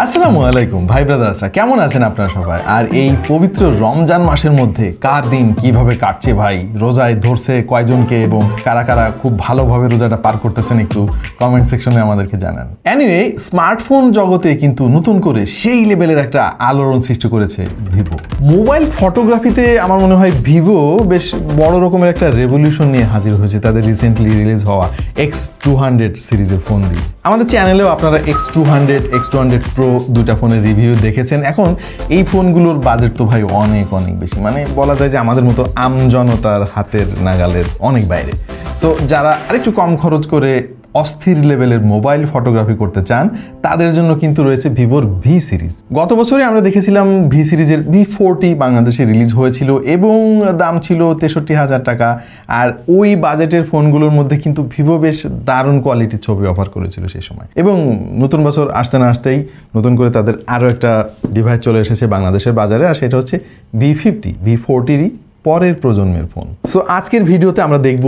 আসসালামু আলাইকুম ভাই ব্রাদার্সরা, কেমন আছেন আপনারা সবাই? আর এই পবিত্র রমজান মাসের মধ্যে কার দিন কিভাবে কাটছে ভাই, রোজায় ধরছে কয়জনকে এবং কারা কারা খুব ভালোভাবে রোজাটা পার করতেছেন একটু কমেন্ট সেকশনে আমাদেরকে জানান। এনিওয়ে, স্মার্টফোন জগতে কিন্তু নতুন করে সেই লেভেলের একটা আলোড়ন সৃষ্টি করেছে ভিভো। মোবাইল ফটোগ্রাফিতে আমার মনে হয় ভিভো বেশ বড় রকমের একটা রেভলিউশন নিয়ে হাজির হয়েছে তাদের রিসেন্টলি রিলিজ হওয়া X200 সিরিজের ফোন দিয়ে। আমাদের চ্যানেলেও আপনারা X200, X200 Pro দুইটা ফোনের রিভিউ দেখেছেন। এখন এই ফোনগুলোর বাজেট তো ভাই অনেক বেশি, মানে বলা যায় যে আমাদের মতো আমজনতার হাতের নাগালের অনেক বাইরে। সো যারা আরেকটু কম খরচ করে অস্থির লেভেলের মোবাইল ফটোগ্রাফি করতে চান তাদের জন্য কিন্তু রয়েছে ভিভোর ভি সিরিজ। গত বছরে আমরা দেখেছিলাম ভি সিরিজের V40 বাংলাদেশে রিলিজ হয়েছিল এবং দাম ছিল 63,000 টাকা। আর ওই বাজেটের ফোনগুলোর মধ্যে কিন্তু ভিভো বেশ দারুণ কোয়ালিটির ছবি অফার করেছিল সেই সময়। এবং নতুন বছর আসতে না আসতেই নতুন করে তাদের আরও একটা ডিভাইস চলে এসেছে বাংলাদেশের বাজারে, আর সেটা হচ্ছে V40 পরের প্রজন্মের ফোন। সো আজকের ভিডিওতে আমরা দেখব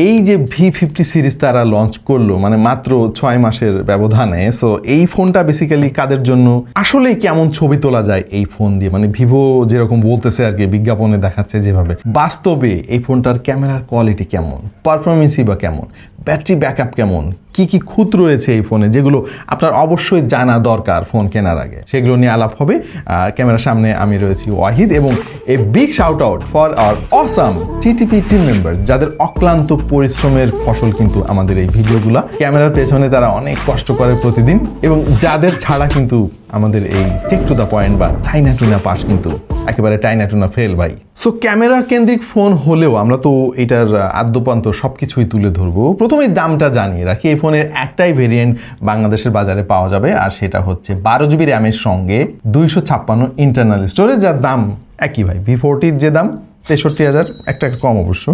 এই যে V50 সিরিজ তারা লঞ্চ করলো, মানে মাত্র 6 মাসের ব্যবধানে। সো এই ফোনটা বেসিক্যালি কাদের জন্য, আসলে কেমন ছবি তোলা যায় এই ফোন দিয়ে, মানে ভিভো যেরকম বলতেছে আর কি, বিজ্ঞাপনে দেখাচ্ছে যেভাবে, বাস্তবে এই ফোনটার ক্যামেরার কোয়ালিটি কেমন, পারফরমেন্সই বা কেমন, ব্যাটারি ব্যাকআপ কেমন, কি কি খুঁত রয়েছে এই ফোনে যেগুলো আপনার অবশ্যই জানা দরকার ফোন কেনার আগে, সেগুলো নিয়ে আলাপ হবে। ক্যামেরার সামনে আমি রয়েছি ওয়াহিদ, এবং a big shout out for our awesome TTP team member, যাদের অক্লান্ত পরিশ্রমের ফসল কিন্তু আমাদের এই ভিডিওগুলো। ক্যামেরার পেছনে তারা অনেক কষ্ট করে প্রতিদিন, এবং যাদের ছাড়া কিন্তু আমাদের এই টেক টু দ্য পয়েন্ট বা টাইনা টুনা পাস কিন্তু একেবারে টাইনা টুনা ফেল ভাই। সো ক্যামেরা কেন্দ্রিক ফোন হলেও আমরা তো এটার আদ্যপান্ত সব কিছুই তুলে ধরবো। প্রথমে দামটা জানিয়ে রাখি, এই ফোনের একটাই ভেরিয়েন্ট বাংলাদেশের বাজারে পাওয়া যাবে, আর সেটা হচ্ছে 12 GB র্যামের সঙ্গে 256 ইন্টারনাল স্টোরেজ, যার দাম একই ভাই। V40 যে দাম 63,000, একটা কম অবশ্য,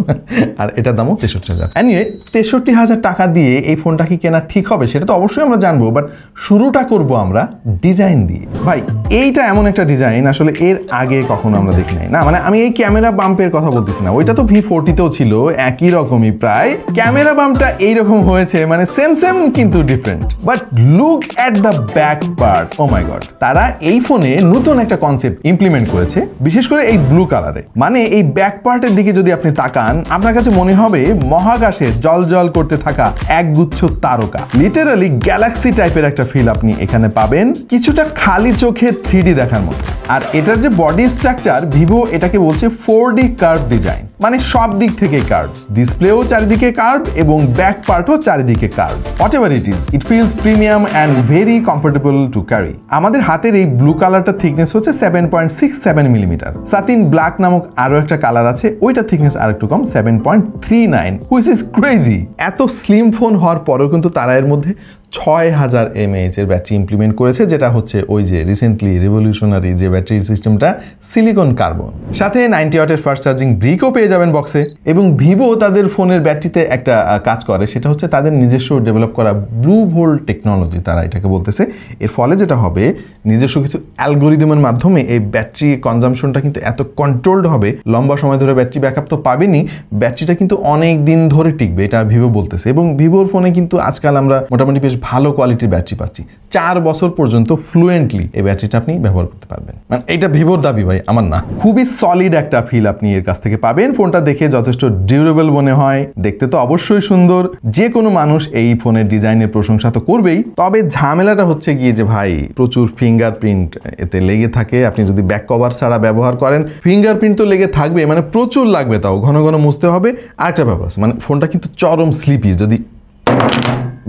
আর এটার দামও 63,000। এনিওয়ে 63,000 টাকা দিয়ে এই ফোনটা কি কেনা ঠিক হবে সেটা তো অবশ্যই আমরা জানবো, বাট শুরুটা করব আমরা ডিজাইন দিয়ে। ভাই এইটা এমন একটা ডিজাইন আসলে এর আগে কখনো আমরা দেখি নাই। না মানে আমি এই ক্যামেরা বাম্পের কথা বলতেছি না, ওইটা তো V40তেও ছিল একই রকমই প্রায়। ক্যামেরা বাম্পটা এইরকম হয়েছে, মানে সেম কিন্তু different. But look at the back part, oh my god, তারা এই ফোনে নতুন একটা কনসেপ্ট ইমপ্লিমেন্ট করেছে, বিশেষ করে এই ব্লু কালারে। মানে এই ব্যাক পার্টের দিকে যদি আপনি তাকান, আপনার কাছে মনে হবে মহাকাশে জল করতে থাকা একগুচ্ছ তারকা, লিটারালি গ্যালাক্সি টাইপের একটা ফিল আপনি এখানে পাবেন, কিছুটা খালি চোখে 3D দেখার মতো। আর এটার যে বডি স্ট্রাকচার, ভিভো এটাকে বলছে 4D কার্ভ ডিজাইন, মানে সব দিক থেকে কার্ভ, ডিসপ্লেও চারিদিকে কার্ভ এবং ব্যাক পার্টও চারিদিকে curve. Whatever it feels premium and very comfortable to carry. আমাদের হাতের এই ব্লু কালারটার থিকনেস হচ্ছে 7.67 মিলিমিটার। সাতিন ব্ল্যাক নামক আরো একটা কালার আছে, ওইটা থিকনেস আর একটু কম, 7.39, হুইচ ইজ ক্রেজি। এত স্লিম ফোন হওয়ার পরেও কিন্তু তারা এর মধ্যে 6000 mAh এর ব্যাটারি ইমপ্লিমেন্ট করেছে, যেটা হচ্ছে ওই যে রিসেন্টলি রেভলিউশনারি যে ব্যাটারি সিস্টেমটা, সিলিকন কার্বন। সাথে 90 ওয়াটের ফাস্ট চার্জিং ব্রিকও পেয়ে যাবেন বক্সে। এবং ভিভো তাদের ফোনের ব্যাটারিতে একটা কাজ করে, সেটা হচ্ছে তাদের নিজস্ব ডেভেলপ করা ব্লু ভোল্ট টেকনোলজি, তারা এটাকে বলতেছে। এর ফলে যেটা হবে, নিজস্ব কিছু অ্যালগোরিদমের মাধ্যমে এই ব্যাটারি কনজামশনটা কিন্তু এত কন্ট্রোলড হবে, লম্বা সময় ধরে ব্যাটারি ব্যাকআপ তো পাবেনই, ব্যাটারিটা কিন্তু অনেক দিন ধরে টিকবে, এটা ভিভো বলতেছে। এবং ভিভোর ফোনে কিন্তু আজকাল আমরা মোটামুটি বেশ ভালো কোয়ালিটির ব্যাটারি পাচ্ছি, 4 বছর পর্যন্ত ফ্লুয়েন্টলি এই ব্যাটারিটা আপনি ব্যবহার করতে পারবেন। মানে এটা ভিভোর দাবি ভাই, আমার না। খুবই সলিড একটা ফিল আপনি এর কাছ থেকে পাবেন। ফোনটা দেখে যথেষ্ট ডিউরেবল মনে হয়, দেখতে তো অবশ্যই সুন্দর। যে কোনো মানুষ এই ফোনের ডিজাইনের প্রশংসা তো করবেই, তবে ঝামেলাটা হচ্ছে গিয়ে যে ভাই প্রচুর ফিঙ্গারপ্রিন্ট এতে লেগে থাকে। আপনি যদি ব্যাক কভার ছাড়া ব্যবহার করেন, ফিঙ্গারপ্রিন্ট তো লেগে থাকবে, মানে প্রচুর লাগবে, তাও ঘন ঘন মুছতে হবে। আর একটা ব্যাপার, মানে ফোনটা কিন্তু চরম স্লিপি, যদি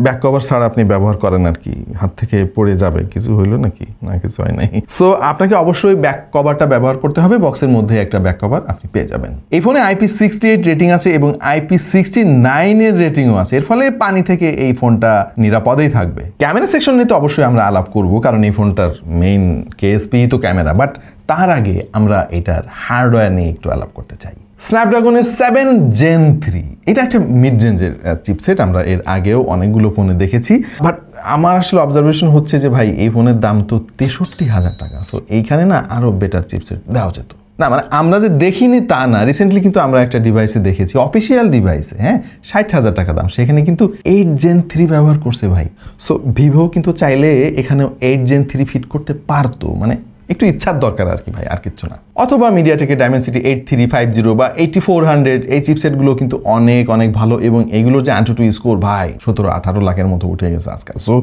ব্যাক কভার ছাড়া আপনি ব্যবহার করেন আর কি, হাত থেকে পড়ে যাবে। কিছু হইলো নাকি? না, কিছু হয় নাই। সো আপনাকে অবশ্যই ব্যাক কভারটা ব্যবহার করতে হবে, বক্সের মধ্যে একটা ব্যাক কভার আপনি পেয়ে যাবেন। এই ফোনে IP68 রেটিং আছে এবং IP69 এর রেটিংও আছে, এর ফলে পানি থেকে এই ফোনটা নিরাপদেই থাকবে। ক্যামেরা সেকশন নিয়ে তো অবশ্যই আমরা আলাপ করব, কারণ এই ফোনটার মেইন কেএসপি তো ক্যামেরা। বাট তার আগে আমরা এটার হার্ডওয়্যার নিয়ে একটু আলাপ করতে চাই। স্ন্যাপড্রাগনের 7 Gen 3, এটা একটা মিড রেঞ্জের চিপসেট, আমরা এর আগেও অনেকগুলো ফোনে দেখেছি। বাট আমার আসলে অবজারভেশন হচ্ছে যে ভাই এই ফোনের দাম তো 63,000 টাকা। সো এইখানে না আরও বেটার চিপসেট দেওয়া যেত। না মানে আমরা যে দেখিনি তা না, রিসেন্টলি কিন্তু আমরা একটা ডিভাইসে দেখেছি, অফিসিয়াল ডিভাইসে, হ্যাঁ, 60,000 টাকা দাম, সেখানে কিন্তু 8 Gen 3 ব্যবহার করছে ভাই। সো ভিভো কিন্তু চাইলে এখানেও 8 Gen 3 ফিট করতে পারতো, মানে একটু ইচ্ছার দরকার আর কি ভাই, আর কিচ্ছু না। অথবা মিডিয়াটেকের ডায়মেনসিটি 8350 বা 8400 এই চিপসেটগুলো কিন্তু অনেক অনেক ভালো, এবং এইগুলোর যে AnTuTu স্কোর ভাই 17-18 লাখের মতো উঠে গেছে আজকাল। সো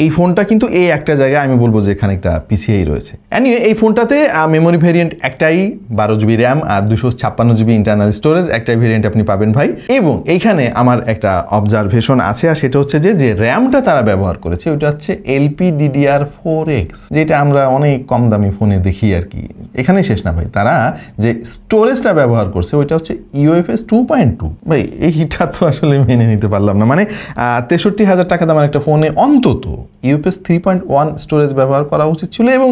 এই ফোনটা কিন্তু এই একটা জায়গায় আমি বলবো যে খানিকটা পিছিয়েই রয়েছে। এনিওয়ে এই ফোনটাতে মেমোরি ভেরিয়েন্ট একটাই, 12 GB র্যাম আর 256 GB ইন্টারনাল স্টোরেজ, একটাই ভেরিয়েন্ট আপনি পাবেন ভাই। এবং এইখানে আমার একটা অবজারভেশন আছে, আর সেটা হচ্ছে যে র্যামটা তারা ব্যবহার করেছে ওইটা হচ্ছে LPDDR4X, যেটা আমরা অনেক কম দামি ফোনে দেখি আর কি। এখানে শেষ না ভাই, তারা যে স্টোরেজটা ব্যবহার করছে ওইটা হচ্ছে UFS 2.2। ভাই এইটা তো আসলে মেনে নিতে পারলাম না, মানে 63,000 টাকা দামের একটা ফোনে অন্তত UFS 3.1 স্টোরেজ ব্যবহার করা উচিত ছিল, এবং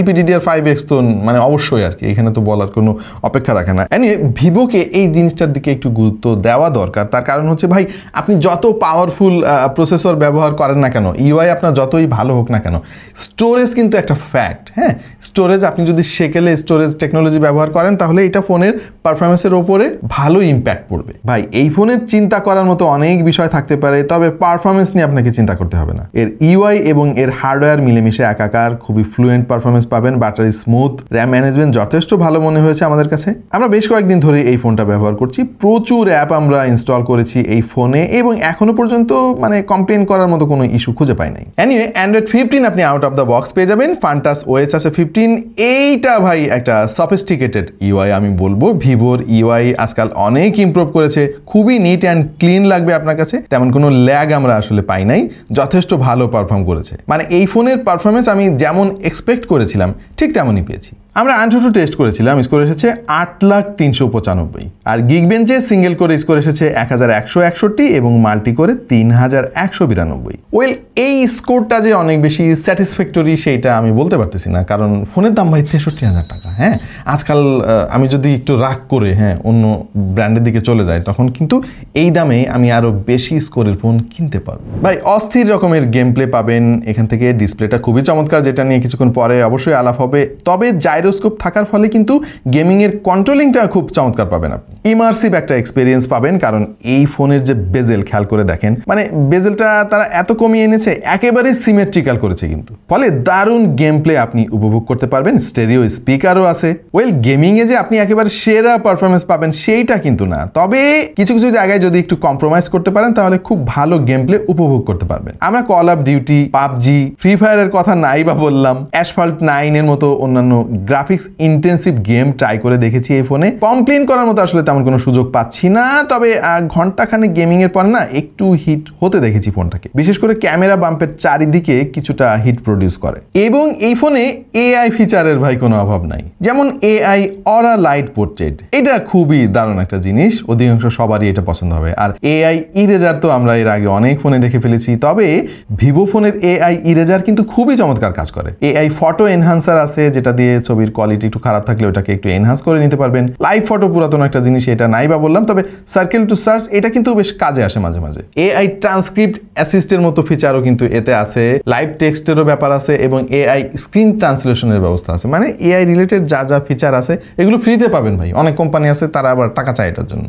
LPDDR5X তো মানে অবশ্যই আর কি, এখানে তো বলার কোনো অপেক্ষা রাখে না। এনিওয়ে ভিভোকে এই জিনিসটার দিকে একটু গুরুত্ব দেওয়া দরকার। তার কারণ হচ্ছে ভাই, আপনি যত পাওয়ারফুল প্রসেসর ব্যবহার করেন না কেন, UI আপনার যতই ভালো হোক না কেন, স্টোরেজ কিন্তু একটা ফ্যাক্ট। হ্যাঁ, স্টোরেজ আপনি যদি সেকেলে স্টোরেজ টেকনোলজি ব্যবহার করেন তাহলে এটা ফোনের পারফরমেন্সের ওপরে ভালো ইম্প্যাক্ট পড়বে। ভাই এই ফোনের চিন্তা করার মতো অনেক বিষয় থাকতে পারে, তবে পারফরমেন্স নিয়ে আপনাকে চিন্তা করতে হবে না। এর UI এবং এর হার্ডওয়্যার মিলেমিশে একাকার, খুবই ফ্লুয়েন্ট পারফরমেন্স পাবেন, ব্যাটারি স্মুথ, র্যাম ম্যানেজমেন্ট যথেষ্ট ভালো মনে হয়েছে আমাদের কাছে। আমরা বেশ কয়েকদিন ধরে এই ফোনটা ব্যবহার করছি, প্রচুর অ্যাপ আমরা ইনস্টল করেছি এই ফোনে, এবং এখনো পর্যন্ত মানে কমপ্লেন করার মতো কোনো ইস্যু খুঁজে পাই নাই। এনিওয়ে অ্যান্ড্রয়েড 15 আপনি আউট অফ দ্য বক্স পেয়ে যাবেন, ফান্টাস OS আছে 15। এইটা ভাই একটা সফিস্টিকেটেড UI আমি বলবো। ভিভোর UI আজকাল অনেক ইমপ্রুভ করেছে, খুবই নিট অ্যান্ড ক্লিন লাগবে আপনার কাছে, তেমন কোনো ল্যাগ আমরা আসলে পাই নাই, যথেষ্ট ভালো পারফর্ম করেছে। মানে এই ফোনের পারফরমেন্স আমি যেমন এক্সপেক্ট করেছিলাম ঠিক তেমনই পেয়েছি। আমরা AnTuTu টেস্ট করেছিলাম, স্কোর এসেছে 8,395,000, আর গিগবেঞ্চে সিঙ্গেল করে স্কোর এসেছে 1161 এবং মাল্টি করে 3,192। ওয়েল এই স্কোরটা যে অনেক বেশি স্যাটিসফ্যাক্টরি সেইটা আমি বলতে পারতেছি না, কারণ ফোনের দাম ভাই 63,000 টাকা। হ্যাঁ, আজকাল আমি যদি একটু রাগ করে অন্য ব্র্যান্ডের দিকে চলে যাই, তখন কিন্তু এই দামে আমি আরও বেশি স্কোরের ফোন কিনতে পারবো। ভাই অস্থির রকমের গেম প্লে পাবেন এখান থেকে, ডিসপ্লেটা খুবই চমৎকার, যেটা নিয়ে কিছুক্ষণ পরে অবশ্যই আলাপ হবে। তবে জাইরোস্কোপ থাকার ফলে কিন্তু গেমিংয়ের কন্ট্রোলিংটা খুব চমৎকার পাবেন আপনি, ইমার্সিভ একটা এক্সপিরিয়েন্স পাবেন। কারণ এই ফোনের যে বেজেল খেয়াল করে দেখেন, মানে বেজেলটা তারা এত কমিয়ে এনেছে, একেবারেই সিমেট্রিক্যাল করেছে কিন্তু, ফলে দারুণ গেম প্লে আপনি উপভোগ করতে পারবেন। স্টেরিও স্পিকারও আছে। ওয়েল গেমিংয়ে যে আপনি একেবারে সেরা পারফরমেন্স পাবেন সেইটা কিন্তু না, তবে কিছু কিছু জায়গায় যদি একটু কম্প্রোমাইজ করতে পারেন তাহলে খুব ভালো গেম প্লে উপভোগ করতে পারবেন। আমরা call of duty, PUBG, free ফায়ারের কথা নাই বা বললাম, অ্যাসফল্ট 9 এর মতো অন্যান্য গ্রাফিক্স ইন্টেন্সিভ গেম ট্রাই করে দেখেছি এই ফোনে। কমপ্লেন করার মতো আসলে তেমন কোনো সুযোগ পাচ্ছি না, তবে ঘন্টাখানেক গেমিং এর পর না একটু হিট হতে দেখেছি ফোনটাকে, বিশেষ করে ক্যামেরা বাম্পের চারিদিকে কিছুটা হিট প্রডিউস করে। এবং এই ফোনে AI ফিচারের ভাই কোনো অভাব নাই, যেমন AI অরা লাইট পোর্ট্রেট, এটা খুবই দারুণ একটা জিনিস, অধিকাংশ সবারই এটা পছন্দ হবে। আর AI ইরেজার তো আমরা এর আগে অনেক ফোনে দেখে ফেলেছি, তবে ভিভো ফোনের AI ইরেজার কিন্তু খুবই চমৎকার কাজ করে। AI ফটো এনহান্সার আছে, যেটা দিয়ে ছবির কোয়ালিটি একটু খারাপ থাকলে ওটাকে একটু এনহান্স করে নিতে পারবেন। লাইভ ফটো পুরাতন একটা জিনিস, এটা নাই বা বললাম, তবে সার্কেল টু সার্চ এটা কিন্তু বেশ কাজে আসে মাঝে মাঝে। AI ট্রান্সক্রিপ্ট অ্যাসিস্টের মতো ফিচারও কিন্তু এতে আছে, লাইভ টেক্সটেরও ব্যাপার আছে, এবং AI স্ক্রিন ট্রান্সলেশনের ব্যবস্থা আছে। মানে AI রিলেটেড যা যা ফিচার আছে এগুলো ফ্রিতে পাবেন ভাই। অনেক কোম্পানি আছে তারা আবার টাকা চায় এটার জন্য।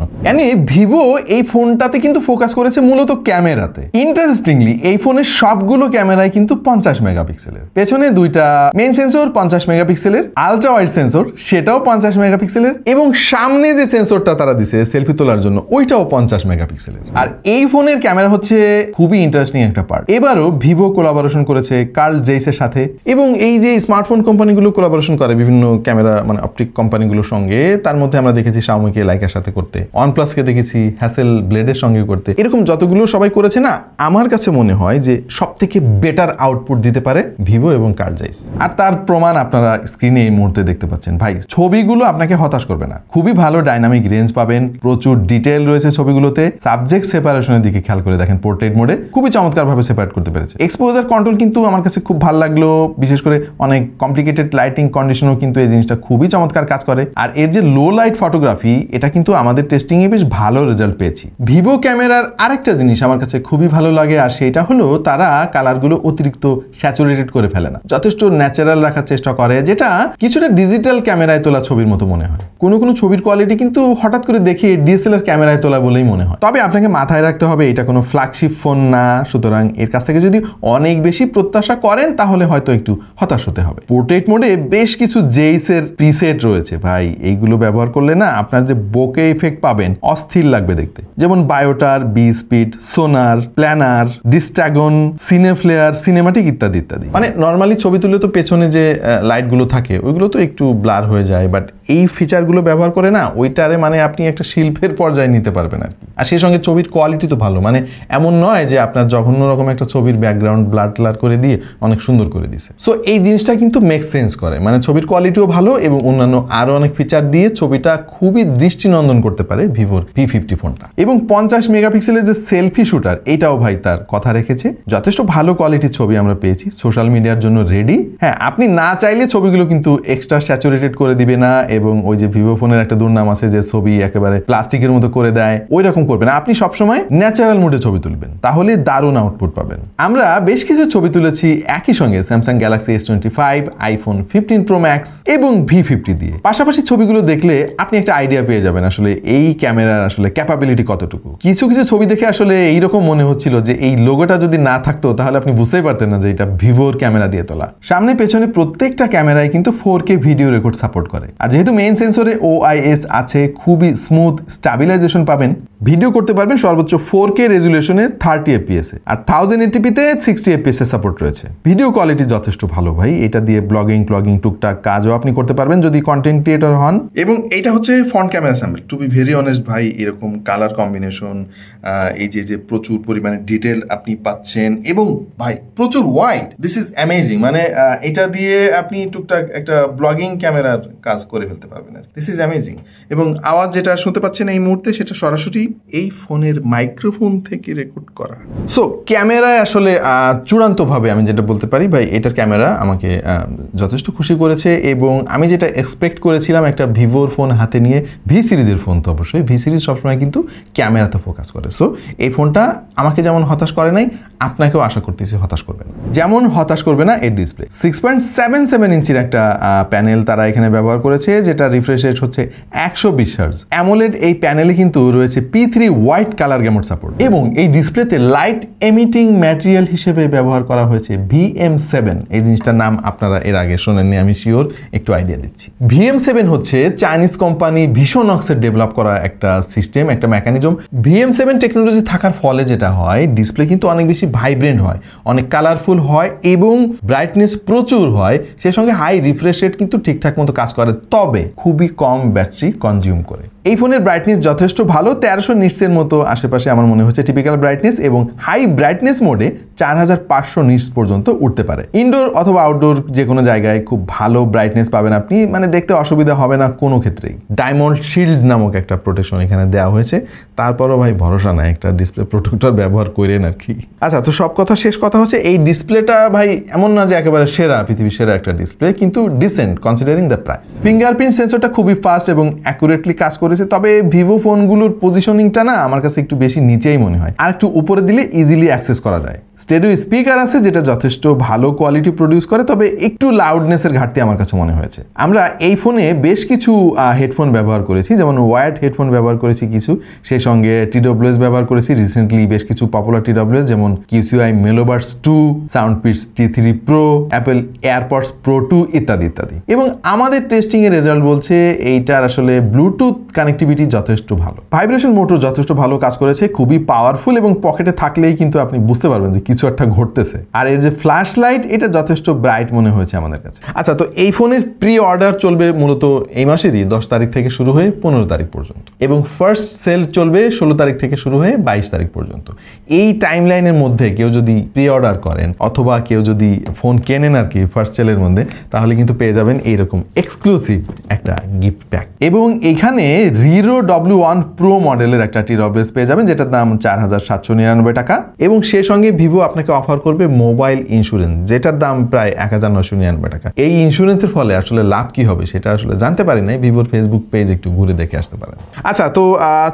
ভিভো এই ফোনটাতে কিন্তু ফোকাস করেছে মূলত ক্যামেরাতে। ইন্টারেস্টিংলি এই ফোনের সবগুলো ক্যামেরায় কিন্তু 50 মেগাপিক্সেলের, পেছনে দুইটা মেইন সেন্সর 50 মেগাপিক্সেলের, আলট্রা ওয়াইড সেন্সর সেটাও 50 মেগাপিক্সেলের, এবং সামনে যে সেন্সরটা তারা দিছে সেলফি তোলার জন্য ওইটাও 50 মেগাপিক্সেলের। আর এই ফোনের ক্যামেরা হচ্ছে খুবই ইন্টারেস্টিং একটা পার্ট। এবারও ভিভো কোলাবোরেশন করেছে কার্ল জেইসের সাথে, এবং এই যে স্মার্টফোন কোম্পানিগুলো কোলাবোরেশন করে বিভিন্ন ক্যামেরা মানে অপটিক কোম্পানিগুলোর সঙ্গে, তার মধ্যে আমরা দেখেছি শাওমিকে লাইকার সাথে করতে, ওয়ানপ্লাসকে দেখেছি হ্যাসেল ব্লেডের সঙ্গে করতে, এরকম যতগুলো সবাই করেছে না, আমার কাছে মনে হয় যে সবথেকে বেটার আউটপুট দিতে পারে ভিভো এবং কার্ল জেইস। আর তার প্রমাণ আপনারা স্ক্রিনে এই মুহূর্তে দেখতে পাচ্ছেন। ভাই ছবিগুলো আপনাকে হতাশ করবে না, খুবই ভালো ডাইনামিক রেঞ্জ পাবেন, প্রচুর ডিটেল রয়েছে ছবিগুলোতে। সাবজেক্ট সেপারেশনের দিকে খেয়াল করে দেখেন, পোর্ট্রেট মোডে খুবই চমৎকার ভাবে সেপারেট করতে পেরেছে। এক্সপোজার কন্ট্রোল কিন্তু আমার কাছে খুব ভালো লাগলো, বিশেষ করে অনেক কমপ্লিকেটেড লাইটিং কন্ডিশনও কিন্তু এই জিনিসটা খুবই চমৎকার কাজ করে। আর এর যে লো লাইট ফটোগ্রাফি, এটা কিন্তু আমাদের টেস্টিং এ বেশ ভালো রেজাল্ট পেয়েছি। ভিভো ক্যামেরার আরেকটা জিনিস আমার কাছে খুবই ভালো লাগে, আর সেটা হলো তারা কালারগুলো অতিরিক্ত স্যাচুরেটেড করে ফেলে না, যথেষ্ট ন্যাচারাল রাখার চেষ্টা করে, যেটা কিছুটা ডিজিটাল ক্যামেরায় তোলা ছবির মতো মনে হয়। কোনো কোনো ছবির কোয়ালিটি কিন্তু হঠাৎ করে দেখে ডিএসএলআর ক্যামেরায় তোলা বলেই মনে হয়। তবে আপনাকে মাথায় রাখতে হবে এটা কোনো ফ্ল্যাগশিপ ফোন না, সুতরাং এর কাছ থেকে যদি অনেক বেশি প্রত্যাশা করেন তাহলে হয়তো একটু হতাশ হতে হবে। পোর্ট্রেট মোডে বেশ কিছু জেইসের প্রিসেট রয়েছে ভাই, এইগুলো ব্যবহার করলে না আপনার যে বোকে ইফেক্ট পাবেন অস্থির লাগবে দেখতে, যেমন বায়োটার, বি স্পিড, সোনার, প্ল্যানার, ডিস্ট্রাগন, সিনেফ্লেয়ার, সিনেমাটিক ইত্যাদি ইত্যাদি। মানে নর্মালি ছবি তুলে তো পেছনে যে লাইটগুলো থাকে ওইগুলো তো একটু ব্লার হয়ে যায়, বাট এই ফিচারগুলো ব্যবহার করে না ওইটারে মানে আপনি একটা শিল্পের পর্যায়ে নিতে পারবেন আর কি। আর সেই সঙ্গে ছবির কোয়ালিটি তো ভালো, মানে এমন নয় যে আপনার জঘন্য রকম একটা ছবির ব্যাকগ্রাউন্ড ব্লার ট্লার করে দিয়ে অনেক সুন্দর করে দিছে। সো এই জিনিসটা কিন্তু মেক সেন্স করে, মানে ছবির কোয়ালিটিও ভালো এবং অন্যান্য আরো অনেক ফিচার দিয়ে ছবিটা খুবই দৃষ্টিনন্দন করতে পারে ভিভোর P50 ফোনটা। এবং 50 মেগাপিক্সেলের যে সেলফি শুটার, এটাও ভাই তার কথা রেখেছে। যথেষ্ট ভালো কোয়ালিটির ছবি আমরা পেয়েছি, সোশ্যাল মিডিয়ার জন্য রেডি। হ্যাঁ, আপনি না চাইলে ছবিগুলো কিন্তু এক্সট্রা স্যাচুরেটেড করে দিবে না, এবং ওই যে ভিভো ফোনের একটা দুর্নাম আছে যে ছবি একেবারে প্লাস্টিকের মতো করে দেয়, ওই রকম করবে না। আপনি সবসময় ন্যাচারাল মুডে ছবি তুলবেন, তাহলে দারুণ আউটপুট পাবেন। আমরা বেশ কিছু ছবি তুলেছি একই সঙ্গে Samsung Galaxy S25, iPhone 15 Pro Max এবং V50 দিয়ে। পাশাপাশি ছবিগুলো দেখলে আপনি একটা আইডিয়া পেয়ে যাবেন আসলে এই ক্যামেরার আসলে ক্যাপাবিলিটি কতটুকু। কিছু কিছু ছবি দেখে আসলে এইরকম মনে হচ্ছিল যে এই লোগোটা যদি না থাকতো তাহলে আপনি বুঝতেই পারতেন না যে এটা ভিভোর ক্যামেরা দিয়ে তোলা। সামনে পেছনে প্রত্যেকটা ক্যামেরায় কিন্তু 4K ভিডিও রেকর্ড সাপোর্ট করে, আর যেহেতু মেইন সেন্সরে OIS আছে, খুবই স্মুথ স্টাবিলাইজেশন পাবেন। ভিডিও করতে পারবেন সর্বোচ্চ 4K রেজুলেশনে 30 FPS এ, আর 1080p তে 60 FPS এর সাপোর্ট রয়েছে। ভিডিও কোয়ালিটি যথেষ্ট ভালো ভাই, এটা দিয়ে ব্লগিং টুকটাক কাজও আপনি করতে পারবেন যদি কন্টেন্ট ক্রিয়েটর হন। এবং এইটা হচ্ছে front camera sample. To be very honest ভাই, এরকম কালার কম্বিনেশন, এই যে প্রচুর পরিমাণে ডিটেল আপনি পাচ্ছেন, এবং ভাই প্রচুর ওয়াইড, দিস ইজ অ্যামেজিং। মানে এটা দিয়ে আপনি টুকটাক একটা ব্লগিং ক্যামেরার কাজ করে ফেলতে পারবেন আর দিস ইজ অ্যামেজিং। এবং আওয়াজ যেটা শুনতে পাচ্ছেন এই মুহূর্তে সেটা সরাসরি এই ফোনের মাইক্রোফোন থেকে রেকর্ড করা। সো ক্যামেরায় আসলে চূড়ান্তভাবে আমি যেটা বলতে পারি ভাই, এটার ক্যামেরা আমাকে যথেষ্ট খুশি করেছে, এবং আমি যেটা এক্সপেক্ট করেছিলাম একটা ভিভোর ফোন হাতে নিয়ে, ভি সিরিজের ফোন তো অবশ্যই, ভি সিরিজ সবসময় কিন্তু ক্যামেরাতে ফোকাস করে। সো এই ফোনটা আমাকে যেমন হতাশ করে নাই, আপনাকেও আশা করতেছি হতাশ করবে না। যেমন হতাশ করবে না এর ডিসপ্লে। 6.77 ইঞ্চির একটা প্যানেল তারা এখানে ব্যবহার করেছে, যেটা রিফ্রেশ রেট হচ্ছে 120 হার্জ। অ্যামোলেড এই প্যানেলে কিন্তু রয়েছে P3 হোয়াইট কালার গ্যামোড সাপোর্ট, এবং এই ডিসপ্লেতে লাইট এমিটিং ম্যাটেরিয়াল হিসেবে ব্যবহার করা হয়েছে VM7। এই জিনিসটার নাম আপনারা এর আগে শোনেননি, আমি শিওর, একটু আইডিয়া দিচ্ছি। VM7 হচ্ছে চাইনিজ কোম্পানি ভিশনক্সের ডেভেলপ করা একটা সিস্টেম, একটা মেকানিজম। VM7 টেকনোলজি থাকার ফলে যেটা হয়, ডিসপ্লে কিন্তু অনেক বেশি ভাইব্রেন্ট হয়, অনেক কালারফুল হয়, এবং ব্রাইটনেস প্রচুর হয়। সেই সঙ্গে হাই রিফ্রেশ রেট কিন্তু ঠিকঠাক মতো কাজ করে, তবে খুবই কম ব্যাটারি কনজিউম করে। এই ফোনের ব্রাইটনেস যথেষ্ট ভালো, 1300 নিটসের মতো আশেপাশে আমার মনে হচ্ছে টিপিক্যাল ব্রাইটনেস, এবং হাই ব্রাইটনেস মোডে 4500 নিটস পর্যন্ত উঠতে পারে। ইনডোর অথবা আউটডোর যে কোনো জায়গায় খুব ভালো ব্রাইটনেস পাবেন আপনি, মানে দেখতে অসুবিধা হবে না কোনো ক্ষেত্রেই। ডায়মন্ড শিল্ড নামক একটা প্রোটেকশন এখানে দেওয়া হয়েছে, তারপরও ভাই ভরসা নাই, একটা ডিসপ্লে প্রোটেক্টর ব্যবহার করেন আর কি। আচ্ছা, তো সব কথা শেষ কথা হচ্ছে এই ডিসপ্লেটা ভাই এমন না যে একেবারে সেরা, পৃথিবীর সেরা একটা ডিসপ্লে, কিন্তু decent considering the price. Fingerprint সেন্সরটা খুবই ফাস্ট এবং অ্যাকুরেটলি কাজ করেছে, তবে ভিভো ফোনগুলোর পজিশনিংটা না আমার কাছে একটু বেশি নিচেই মনে হয়, আর একটু উপরে দিলে ইজিলি অ্যাক্সেস করা যায়। স্টেরিও স্পিকার আছে যেটা যথেষ্ট ভালো কোয়ালিটি প্রডিউস করে, তবে একটু লাউডনেসের ঘাটতি আমার কাছে মনে হয়েছে। আমরা এই ফোনে বেশ কিছু হেডফোন ব্যবহার করেছি, যেমন ওয়ার্ড হেডফোন ব্যবহার করেছি কিছু, সেই সঙ্গে TWS ব্যবহার করেছি রিসেন্টলি বেশ কিছু পপুলার TWS, যেমন QCI Melobuds 2, Soundpeats T3 Pro, Apple AirPods Pro 2 ইত্যাদি ইত্যাদি। এবং আমাদের টেস্টিং এর রেজাল্ট বলছে এইটার আসলে ব্লুটুথ কানেক্টিভিটি যথেষ্ট ভালো, ভাইব্রেশন মোটর যথেষ্ট ভালো কাজ করেছে, খুবই পাওয়ারফুল, এবং পকেটে থাকলেই কিন্তু আপনি বুঝতে পারবেন যে কিছু একটা ঘটতেছে। আর এর যে ফ্ল্যাশ লাইট, এটা যথেষ্ট ব্রাইট মনে হয়েছে আমাদের কাছে। আচ্ছা, তো এই ফোনের প্রি অর্ডার চলবে মূলত এই মাসেরই 10 তারিখ থেকে শুরু হয়ে 15 তারিখ পর্যন্ত, এবং ফার্স্ট সেল চলবে 16 তারিখ থেকে শুরু হয়ে 22 তারিখ পর্যন্ত। এই টাইম লাইনের মধ্যে কেউ যদি প্রি অর্ডার করেন অথবা কেউ যদি ফোন কেনেন আর কি ফার্স্ট সেলের মধ্যে, তাহলে কিন্তু পেয়ে যাবেন এইরকম এক্সক্লুসিভ একটা একটা গিফট প্যাক এবং এখানে Riro W1 Pro মডেলের একটা TWS পেয়ে যাবেন, যেটার দাম 4799 টাকা এবং সেই সঙ্গে ভিভো আপনাকে অফার করবে মোবাইল ইন্স্যুরেন্স, যেটার দাম প্রায় 1999 টাকা। এই ইন্স্যুরেন্সের ফলে আসলে লাভ কি হবে সেটা আসলে জানতে পারি নাই, ভিভোর ফেসবুক পেজ একটু ঘুরে দেখে আসতে পারেন। আচ্ছা, তো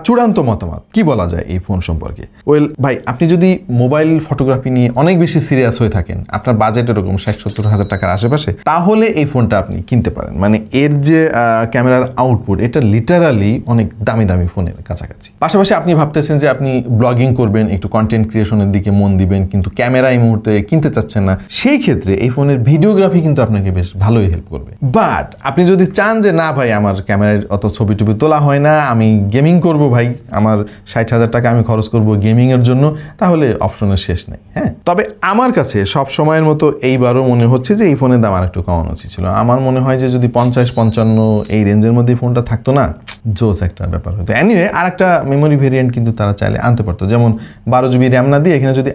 চূড়ান্ত মতামত কি বলা যায় এই ফোন সম্পর্কে? ওয়েল ভাই, আপনি যদি মোবাইল ফটোগ্রাফি নিয়ে অনেক বেশি সিরিয়াস হয়ে থাকেন, আপনার বাজেট এরকম 60-70 হাজার টাকার আশেপাশে, তাহলে এই ফোনটা আপনি কিনতে পারেন। মানে এর যে ক্যামেরার আউটপুট, এটা লিটারালি অনেক দামি দামি ফোনের কাছাকাছি। পাশাপাশি আপনি ভাবতেছেন যে আপনি ব্লগিং করবেন, একটু কন্টেন্ট ক্রিয়েশনের দিকে মন দিবেন, কিন্তু ক্যামেরা এই মুহূর্তে কিনতে চাচ্ছেন না, সেই ক্ষেত্রে এই ফোনের ভিডিওগ্রাফি কিন্তু আপনাকে বেশ ভালোই হেল্প করবে। বাট আপনি যদি চান যে না ভাই, আমার ক্যামেরায় অত ছবি টবি তোলা হয় না, আমি গেমিং করব ভাই, আমার 60,000 টাকা আমি খরচ করব গেমিং এর জন্য, তাহলে অপশনের শেষ নেই। হ্যাঁ, তবে আমার কাছে সব সময়ের মতো এইবারও মনে হচ্ছে যে এই ফোনের দাম আর একটু কমানো উচিত ছিল। আমার মনে হয় যে যদি 50-55 এই রেঞ্জের মধ্যে ফোনটা থাকতো না, জোস একটা ব্যাপার হতো। এনিওয়ে, আর একটা মেমোরি ভেরিয়েন্ট কিন্তু তারা চাইলে আনতে পারতো, যেমন 12 জিবি র্যাম না দিয়ে এখানে যদি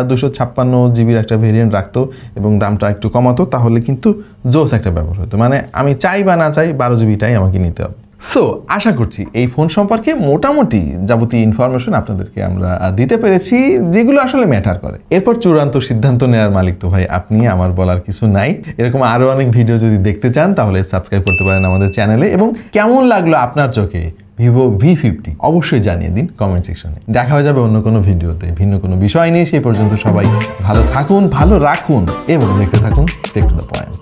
256 জিবির একটা ভেরিয়েন্ট রাখতো এবং দামটা একটু কমাতো, তাহলে কিন্তু জোস একটা ব্যাপার হতো। মানে আমি চাই বা না চাই 12 জিবিটাই আমাকে নিতে হবে। সো আশা করছি এই ফোন সম্পর্কে মোটামুটি যাবতীয় ইনফরমেশন আপনাদেরকে আমরা দিতে পেরেছি, যেগুলো আসলে ম্যাটার করে। এরপর চূড়ান্ত সিদ্ধান্ত নেওয়ার মালিক তো ভাই আপনি, আমার বলার কিছু নাই। এরকম আরও অনেক ভিডিও যদি দেখতে চান তাহলে সাবস্ক্রাইব করতে পারেন আমাদের চ্যানেলে। এবং কেমন লাগলো আপনার চোখে ভিভো V50 অবশ্যই জানিয়ে দিন কমেন্ট সেকশনে। দেখা হয়ে যাবে অন্য কোনো ভিডিওতে ভিন্ন কোনো বিষয় নিয়ে। সেই পর্যন্ত সবাই ভালো থাকুন, ভালো রাখুন এবং দেখতে থাকুন টেক টু দ্য পয়েন্ট।